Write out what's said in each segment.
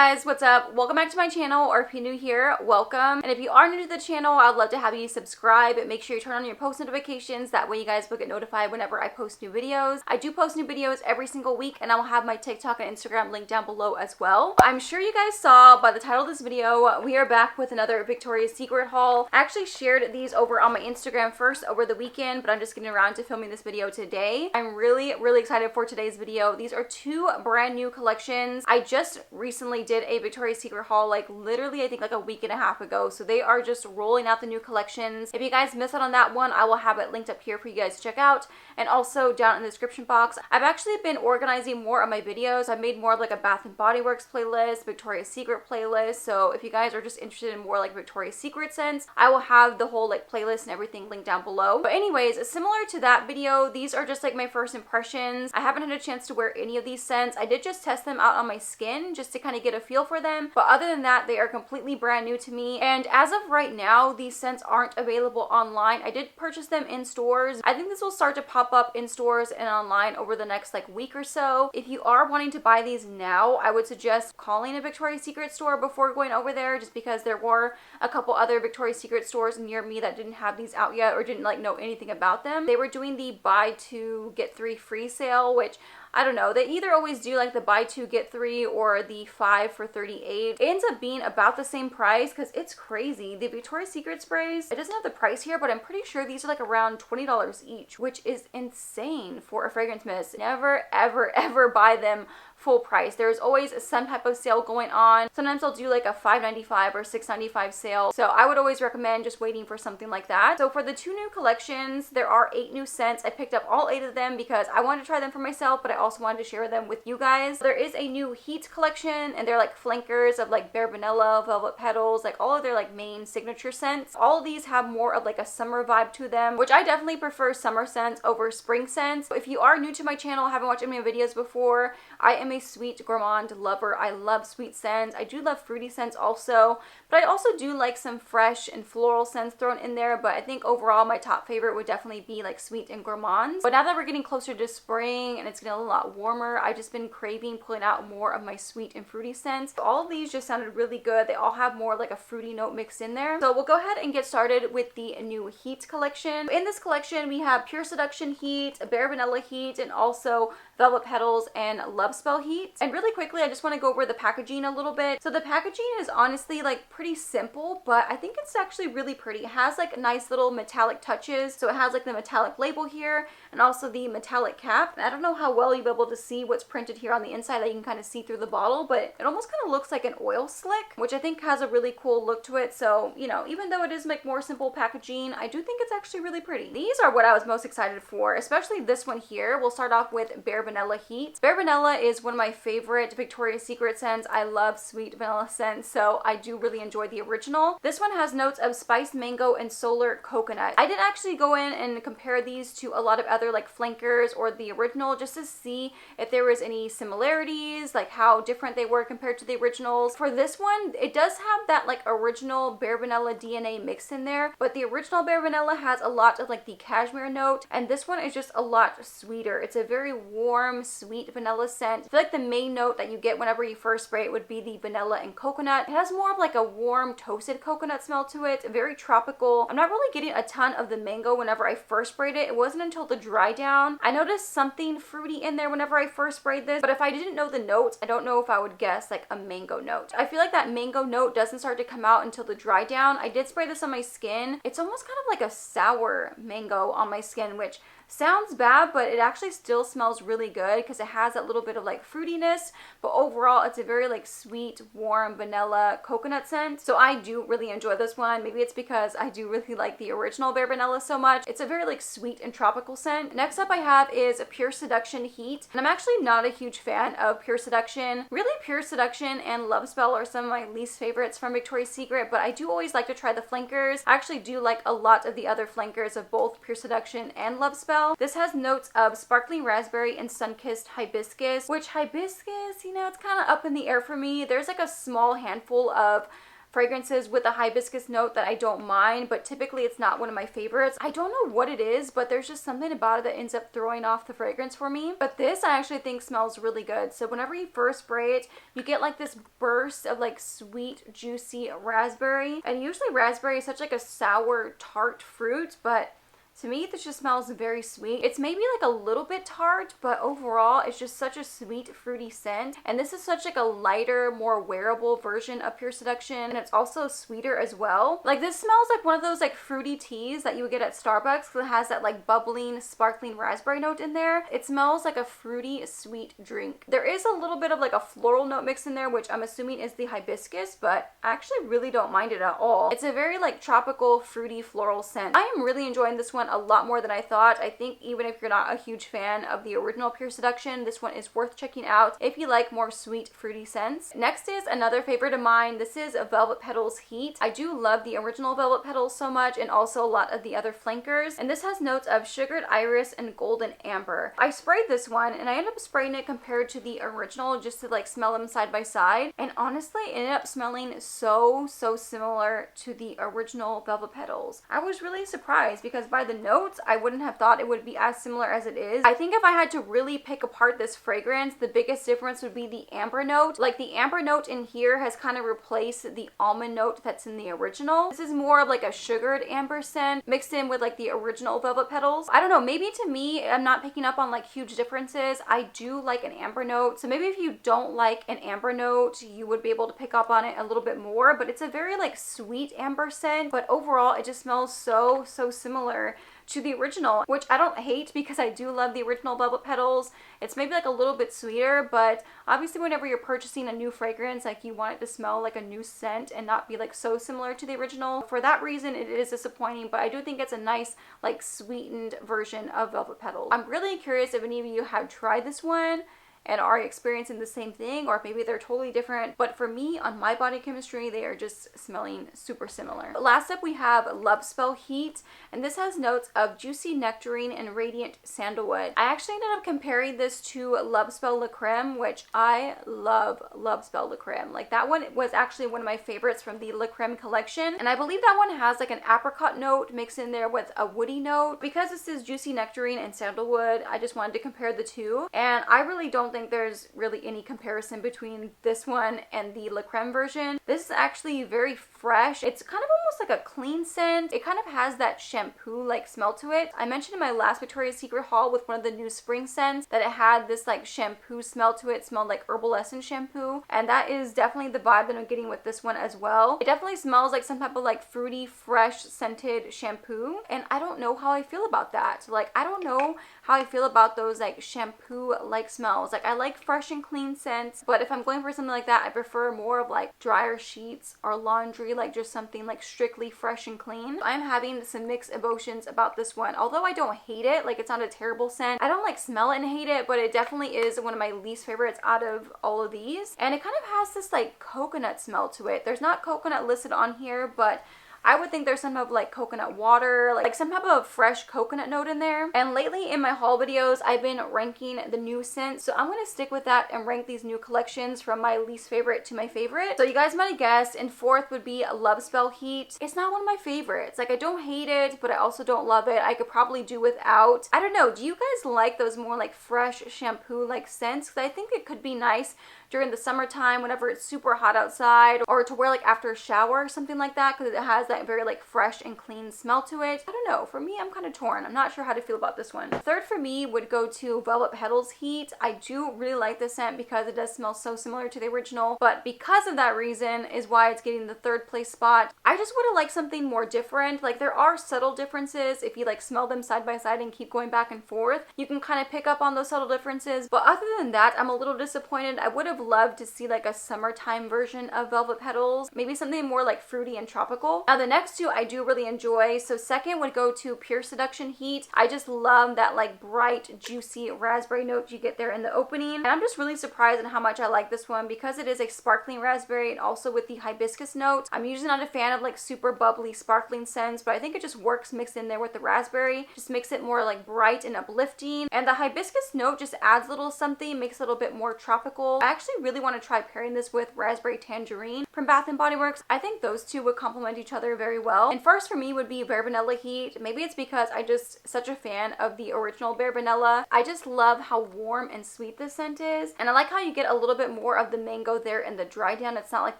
guys, what's up? Welcome back to my channel, or if you're new here, welcome. And if you are new to the channel, I'd love to have you subscribe. Make sure you turn on your post notifications. That way you guys will get notified whenever I post new videos. I do post new videos every single week, and I will have my TikTok and Instagram linked down below as well. I'm sure you guys saw by the title of this video, we are back with another Victoria's Secret haul. I actually shared these over on my Instagram first over the weekend, but I'm just getting around to filming this video today. I'm really excited for today's video. These are two brand new collections. I just recently did a Victoria's Secret haul, like literally I think like a week and a half ago, so they are just rolling out the new collections. If you guys missed out on that one, I will have it linked up here for you guys to check out, and also down in the description box. I've actually been organizing more of my videos. I've made more of like a Bath and Body Works playlist, Victoria's Secret playlist, so if you guys are just interested in more like Victoria's Secret scents, I will have the whole like playlist and everything linked down below. But anyways, similar to that video, these are just like my first impressions. I haven't had a chance to wear any of these scents. I did just test them out on my skin just to kind of get a feel for them, but other than that, they are completely brand new to me. And as of right now, these scents aren't available online. I did purchase them in stores. I think this will start to pop up in stores and online over the next like week or so. If you are wanting to buy these now, I would suggest calling a Victoria's Secret store before going over there, just because there were a couple other Victoria's Secret stores near me that didn't have these out yet or didn't like know anything about them. They were doing the buy two get three free sale, which I don't know, they either always do like the buy two get three or the 5 for $38. It ends up being about the same price because it's crazy. The Victoria's Secret sprays, it doesn't have the price here, but I'm pretty sure these are like around $20 each, which is insane for a fragrance mist. Never ever buy them full price. There's always some type of sale going on. Sometimes they'll do like a $5.95 or $6.95 sale. So I would always recommend just waiting for something like that. So for the two new collections, there are 8 new scents. I picked up all 8 of them because I wanted to try them for myself, but I also wanted to share them with you guys. There is a new Heat collection, and they're like flankers of like Bare Vanilla, Velvet Petals, like all of their like main signature scents. All of these have more of like a summer vibe to them, which I definitely prefer summer scents over spring scents. If you are new to my channel, haven't watched any of my videos before, I am a sweet gourmand lover. I love sweet scents. I do love fruity scents also, but I also do like some fresh and floral scents thrown in there. But I think overall my top favorite would definitely be like sweet and gourmands. But now that we're getting closer to spring and it's getting a lot warmer, I've just been craving pulling out more of my sweet and fruity scents. All of these just sounded really good. They all have more like a fruity note mixed in there. So we'll go ahead and get started with the new Heat collection. In this collection, we have Pure Seduction Heat, Bare Vanilla Heat, and also Velvet Petals and Love Spell Heat. And really quickly, I just want to go over the packaging a little bit. So the packaging is honestly like pretty simple, but I think it's actually really pretty. It has like nice little metallic touches. So it has like the metallic label here and also the metallic cap. And I don't know how well you'll be able to see what's printed here on the inside, that you can kind of see through the bottle, but it almost kind of looks like an oil slick, which I think has a really cool look to it. So, you know, even though it is like more simple packaging, I do think it's actually really pretty. These are what I was most excited for, especially this one here. We'll start off with Bare Vanilla Heat. Bare Vanilla is one of my favorite Victoria's Secret scents. I love sweet vanilla scents, so I do really enjoy the original. This one has notes of spiced mango and solar coconut. I did actually go in and compare these to a lot of other like flankers or the original just to see if there was any similarities, like how different they were compared to the originals. For this one, it does have that like original Bare Vanilla DNA mixed in there, but the original Bare Vanilla has a lot of like the cashmere note, and this one is just a lot sweeter. It's a very warm, sweet vanilla scent. I feel like the main note that you get whenever you first spray it would be the vanilla and coconut. It has more of like a warm toasted coconut smell to it, very tropical. I'm not really getting a ton of the mango whenever I first sprayed it. It wasn't until the dry down. I noticed something fruity in there whenever I first sprayed this, but if I didn't know the notes, I don't know if I would guess like a mango note. I feel like that mango note doesn't start to come out until the dry down. I did spray this on my skin. It's almost kind of like a sour mango on my skin, which sounds bad, but it actually still smells really good because it has that little bit of like fruitiness, but overall it's a very like sweet, warm vanilla coconut scent. So I do really enjoy this one. Maybe it's because I do really like the original Bare Vanilla so much. It's a very like sweet and tropical scent. Next up I have is Pure Seduction Heat, and I'm actually not a huge fan of Pure Seduction. Really, Pure Seduction and Love Spell are some of my least favorites from Victoria's Secret, but I do always like to try the flankers. I actually do like a lot of the other flankers of both Pure Seduction and Love Spell. This has notes of sparkling raspberry and sun-kissed hibiscus, which hibiscus, you know, it's kind of up in the air for me. There's like a small handful of fragrances with a hibiscus note that I don't mind, but typically it's not one of my favorites. I don't know what it is, but there's just something about it that ends up throwing off the fragrance for me. But this I actually think smells really good. So whenever you first spray it, you get like this burst of like sweet, juicy raspberry. And usually raspberry is such like a sour, tart fruit, but to me, this just smells very sweet. It's maybe like a little bit tart, but overall, it's just such a sweet, fruity scent. And this is such like a lighter, more wearable version of Pure Seduction. And it's also sweeter as well. Like this smells like one of those like fruity teas that you would get at Starbucks because it has that like bubbling, sparkling raspberry note in there. It smells like a fruity, sweet drink. There is a little bit of like a floral note mixed in there, which I'm assuming is the hibiscus, but I actually really don't mind it at all. It's a very like tropical, fruity, floral scent. I am really enjoying this one a lot more than I thought. I think even if you're not a huge fan of the original Pure Seduction, this one is worth checking out if you like more sweet, fruity scents. Next is another favorite of mine. This is Velvet Petals Heat. I do love the original Velvet Petals so much, and also a lot of the other flankers. And this has notes of sugared iris and golden amber. I sprayed this one, and I ended up spraying it compared to the original just to like smell them side by side. And honestly, it ended up smelling so similar to the original Velvet Petals. I was really surprised because by the notes, I wouldn't have thought it would be as similar as it is. I think if I had to really pick apart this fragrance, the biggest difference would be the amber note. Like the amber note in here has kind of replaced the almond note that's in the original. This is more of like a sugared amber scent mixed in with like the original Velvet Petals. I don't know, maybe to me, I'm not picking up on like huge differences. I do like an amber note. So maybe if you don't like an amber note, you would be able to pick up on it a little bit more, but it's a very like sweet amber scent. But overall, it just smells so similar to the original, which I don't hate because I do love the original Velvet Petals. It's maybe like a little bit sweeter, but obviously whenever you're purchasing a new fragrance, like you want it to smell like a new scent and not be like so similar to the original. For that reason, it is disappointing, but I do think it's a nice like sweetened version of Velvet Petals. I'm really curious if any of you have tried this one and are experiencing the same thing, or maybe they're totally different. But for me, on my body chemistry, they are just smelling super similar. But last up, we have Love Spell Heat, and this has notes of juicy nectarine and radiant sandalwood. I actually ended up comparing this to Love Spell Le Creme, which I love Love Spell Le Creme. Like that one was actually one of my favorites from the Le Creme collection, and I believe that one has like an apricot note mixed in there with a woody note. Because this is juicy nectarine and sandalwood, I just wanted to compare the two, and I really don't think there's really any comparison between this one and the Le Creme version. This is actually very fresh. It's kind of almost like a clean scent. It kind of has that shampoo like smell to it. I mentioned in my last Victoria's Secret haul with one of the new spring scents that it had this like shampoo smell to it. It smelled like herbal essence shampoo, and that is definitely the vibe that I'm getting with this one as well. It definitely smells like some type of like fruity, fresh scented shampoo, and I don't know how I feel about that. Like I don't know how I feel about those like shampoo like smells. Like I like fresh and clean scents, but if I'm going for something like that, I prefer more of like dryer sheets or laundry, like just something like strictly fresh and clean. I'm having some mixed emotions about this one. Although I don't hate it, like it's not a terrible scent. I don't like smell it and hate it, but it definitely is one of my least favorites out of all of these. And it kind of has this like coconut smell to it. There's not coconut listed on here, but I would think there's some type of like coconut water, like some type of fresh coconut note in there. And lately in my haul videos, I've been ranking the new scents. So I'm going to stick with that and rank these new collections from my least favorite to my favorite. So you guys might have guessed, in fourth would be Love Spell Heat. It's not one of my favorites. Like I don't hate it, but I also don't love it. I could probably do without. I don't know. Do you guys like those more like fresh shampoo like scents? Because I think it could be nice during the summertime whenever it's super hot outside, or to wear like after a shower or something like that, because it has that very like fresh and clean smell to it. I don't know, for me I'm kind of torn. I'm not sure how to feel about this one. Third for me would go to Velvet Petals Heat. I do really like this scent because it does smell so similar to the original, but because of that reason is why it's getting the third place spot. I just would have liked something more different. Like there are subtle differences. If you like smell them side by side and keep going back and forth, you can kind of pick up on those subtle differences. But other than that, I'm a little disappointed. I would have loved to see like a summertime version of Velvet Petals, maybe something more like fruity and tropical. Now the next two I do really enjoy. So second would go to Pure Seduction Heat. I just love that like bright, juicy raspberry note you get there in the opening. And I'm just really surprised at how much I like this one because it is a sparkling raspberry and also with the hibiscus note. I'm usually not a fan of like super bubbly sparkling scents, but I think it just works mixed in there with the raspberry. Just makes it more like bright and uplifting. And the hibiscus note just adds a little something, makes it a little bit more tropical. I actually actually really want to try pairing this with Raspberry Tangerine from Bath & Body Works. I think those two would complement each other very well. And first for me would be Bare Vanilla Heat. Maybe it's because I just such a fan of the original Bare Vanilla. I just love how warm and sweet this scent is. And I like how you get a little bit more of the mango there in the dry down. It's not like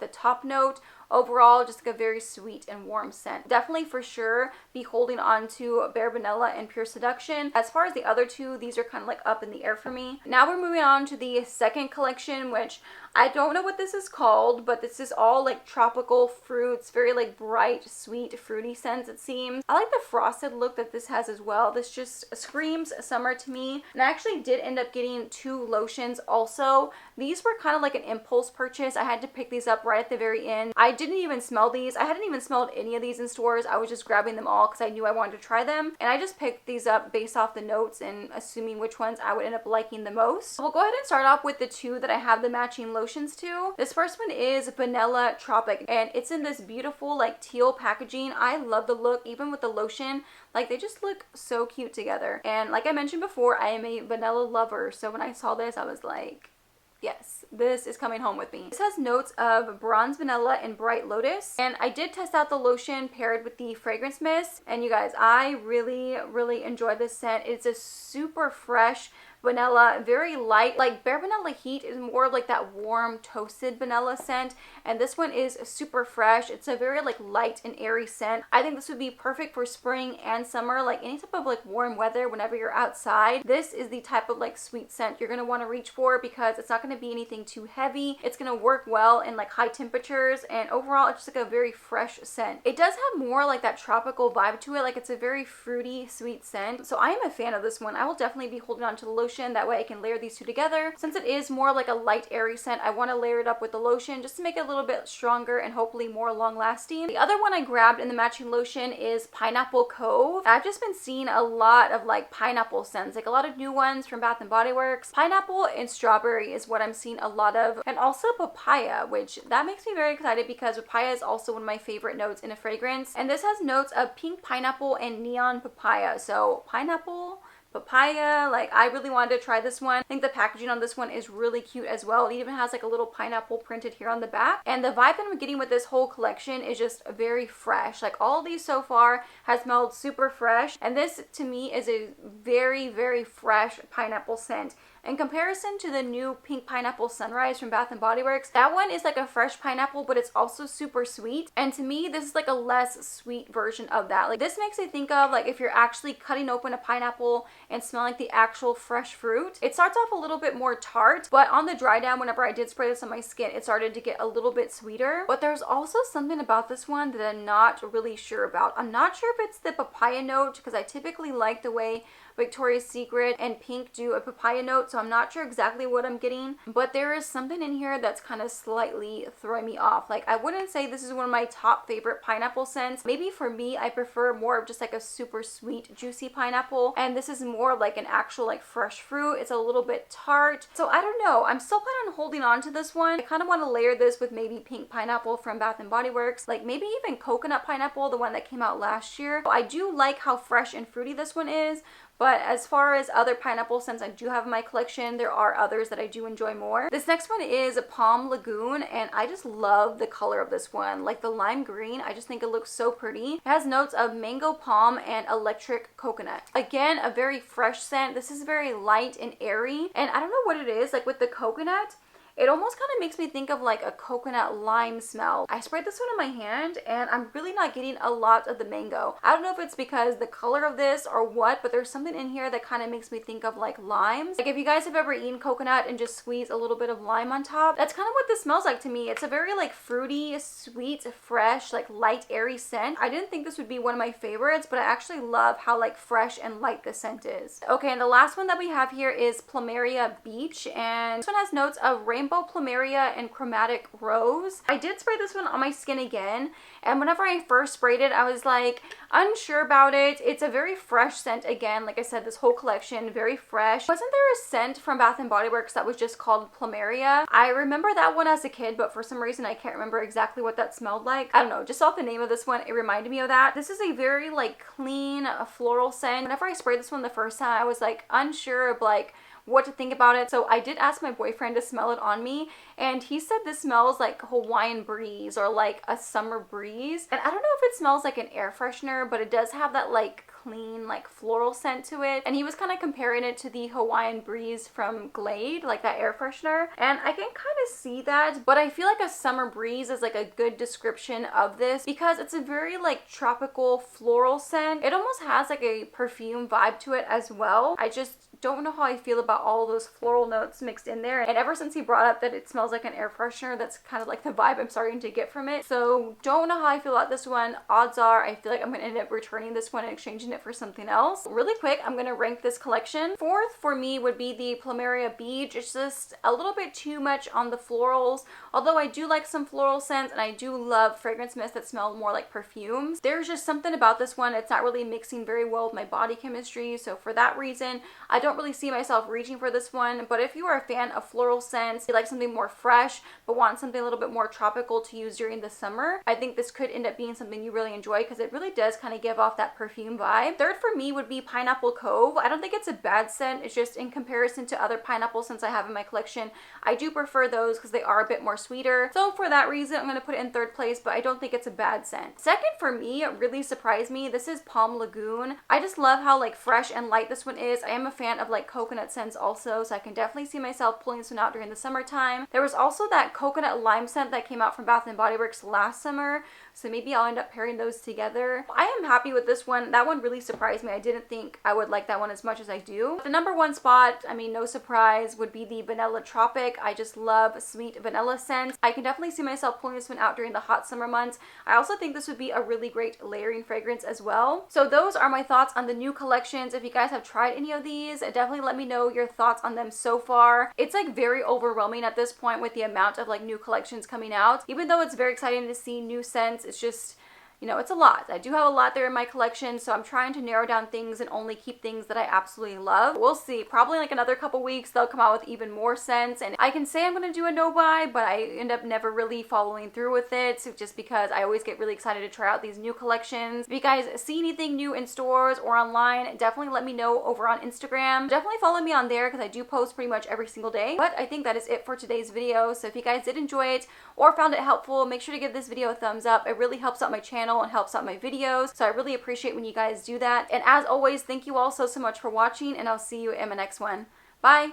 the top note. Overall, just like a very sweet and warm scent. Definitely for sure be holding on to Bare Vanilla and Pure Seduction. As far as the other two, these are kind of like up in the air for me. Now we're moving on to the second collection, which I don't know what this is called, but this is all like tropical fruits, very like bright, sweet, fruity scents it seems. I like the frosted look that this has as well. This just screams summer to me. And I actually did end up getting 2 lotions also. These were kind of like an impulse purchase. I had to pick these up right at the very end. I didn't even smell these. I hadn't even smelled any of these in stores. I was just grabbing them all because I knew I wanted to try them. And I just picked these up based off the notes and assuming which ones I would end up liking the most. We'll go ahead and start off with the 2 that I have the matching lotions to. This first one is Vanilla Tropic, and it's in this beautiful like teal packaging. I love the look, even with the lotion. Like, they just look so cute together. And like I mentioned before, I am a vanilla lover. So when I saw this, I was like, yes, this is coming home with me. This has notes of bronze vanilla and bright lotus. And I did test out the lotion paired with the fragrance mist. And you guys, I really enjoy this scent. It's a super fresh vanilla, very light. Like Bare Vanilla Heat is more of like that warm toasted vanilla scent, and this one is super fresh. It's a very like light and airy scent. I think this would be perfect for spring and summer, like any type of like warm weather whenever you're outside. This is the type of like sweet scent you're gonna want to reach for because it's not going to be anything too heavy. It's going to work well in like high temperatures, and overall it's just like a very fresh scent. It does have more like that tropical vibe to it. Like, it's a very fruity sweet scent, so I am a fan of this one. I will definitely be holding on to the lotion. That way I can layer these 2 together. Since it is more like a light airy scent, I want to layer it up with the lotion just to make it a little bit stronger and hopefully more long lasting. The other one I grabbed in the matching lotion is Pineapple Cove. I've just been seeing a lot of like pineapple scents, like a lot of new ones from Bath & Body Works. Pineapple and strawberry is what I'm seeing a lot of, and also papaya, which that makes me very excited because papaya is also one of my favorite notes in a fragrance. And this has notes of pink pineapple and neon papaya. So pineapple, papaya, like I really wanted to try this one. I think the packaging on this one is really cute as well. It even has like a little pineapple printed here on the back. And the vibe that I'm getting with this whole collection is just very fresh. Like, all of these so far has smelled super fresh, and this to me is a very fresh pineapple scent. In comparison to the new Pink Pineapple Sunrise from Bath & Body Works, that one is like a fresh pineapple, but it's also super sweet. And to me, this is like a less sweet version of that. Like, this makes me think of like if you're actually cutting open a pineapple and smelling like the actual fresh fruit. It starts off a little bit more tart, but on the dry down, whenever I did spray this on my skin, it started to get a little bit sweeter. But there's also something about this one that I'm not really sure about. I'm not sure if it's the papaya note, because I typically like the way Victoria's Secret and Pink do a papaya note, so I'm not sure exactly what I'm getting, but there is something in here that's kind of slightly throwing me off. Like, I wouldn't say this is one of my top favorite pineapple scents. Maybe for me, I prefer more of just like a super sweet, juicy pineapple, and this is more like an actual like fresh fruit. It's a little bit tart, so I don't know. I'm still planning on holding on to this one. I kind of want to layer this with maybe Pink Pineapple from Bath & Body Works, like maybe even Coconut Pineapple, the one that came out last year. I do like how fresh and fruity this one is, but as far as other pineapple scents I do have in my collection, there are others that I do enjoy more. This next one is Palm Lagoon, and I just love the color of this one. Like the lime green, I just think it looks so pretty. It has notes of mango palm and electric coconut. Again, a very fresh scent. This is very light and airy, and I don't know what it is, like with the coconut, it almost kind of makes me think of like a coconut lime smell. I sprayed this one on my hand and I'm really not getting a lot of the mango. I don't know if it's because the color of this or what, but there's something in here that kind of makes me think of like limes. Like if you guys have ever eaten coconut and just squeeze a little bit of lime on top, that's kind of what this smells like to me. It's a very like fruity, sweet, fresh, like light, airy scent. I didn't think this would be one of my favorites, but I actually love how like fresh and light the scent is. Okay, and the last one that we have here is Plumeria Beach, and this one has notes of rainbow plumeria and chromatic rose. I did spray this one on my skin again, and whenever I first sprayed it, I was like, Unsure about it. It's a very fresh scent again. Like I said, this whole collection, very fresh. Wasn't there a scent from Bath & Body Works that was just called Plumeria? I remember that one as a kid, but for some reason I can't remember exactly what that smelled like. I don't know, just off the name of this one, it reminded me of that. This is a very like clean floral scent. Whenever I sprayed this one the first time, I was like unsure of like what to think about it. So I did ask my boyfriend to smell it on me, and he said this smells like Hawaiian breeze or like a summer breeze. And I don't know if it smells like an air freshener, but it does have that like clean like floral scent to it. And he was kind of comparing it to the Hawaiian breeze from Glade, like that air freshener, and I can kind of see that, but I feel like a summer breeze is like a good description of this because it's a very like tropical floral scent. It almost has like a perfume vibe to it as well. I just don't know how I feel about all those floral notes mixed in there, and ever since he brought up that it smells like an air freshener, that's kind of like the vibe I'm starting to get from it. So don't know how I feel about this one. Odds are I feel like I'm gonna end up returning this one and exchanging it for something else. Really quick, I'm gonna rank this collection. Fourth for me would be the Plumeria Beach. It's just a little bit too much on the florals, although I do like some floral scents and I do love fragrance mists that smell more like perfumes. There's just something about this one, it's not really mixing very well with my body chemistry, so for that reason I don't really see myself reaching for this one. But if you are a fan of floral scents, you like something more fresh but want something a little bit more tropical to use during the summer, I think this could end up being something you really enjoy because it really does kind of give off that perfume vibe. Third for me would be Pineapple Cove. I don't think it's a bad scent, it's just in comparison to other pineapple scents I have in my collection, I do prefer those because they are a bit more sweeter. So for that reason I'm going to put it in third place, but I don't think it's a bad scent. Second for me, it really surprised me, this is Palm Lagoon. I just love how like fresh and light this one is. I am a fan of like coconut scents also, so I can definitely see myself pulling this one out during the summertime. There was also that coconut lime scent that came out from Bath & Body Works last summer, so maybe I'll end up pairing those together. I am happy with this one. That one really surprised me. I didn't think I would like that one as much as I do. The number one spot, I mean no surprise, would be the Vanilla Tropic. I just love sweet vanilla scents. I can definitely see myself pulling this one out during the hot summer months. I also think this would be a really great layering fragrance as well. So those are my thoughts on the new collections. If you guys have tried any of these, definitely let me know your thoughts on them so far. It's like very overwhelming at this point with the amount of like new collections coming out. Even though it's very exciting to see new scents, it's just, you know, it's a lot. I do have a lot there in my collection, so I'm trying to narrow down things and only keep things that I absolutely love. We'll see. Probably like another couple weeks they'll come out with even more scents, and I can say I'm going to do a no buy, but I end up never really following through with it just because I always get really excited to try out these new collections. If you guys see anything new in stores or online, definitely let me know over on Instagram. Definitely follow me on there because I do post pretty much every single day. But I think that is it for today's video. So if you guys did enjoy it or found it helpful, make sure to give this video a thumbs up. It really helps out my channel and helps out my videos, so I really appreciate when you guys do that. And as always, thank you all so much for watching, and I'll see you in my next one. Bye!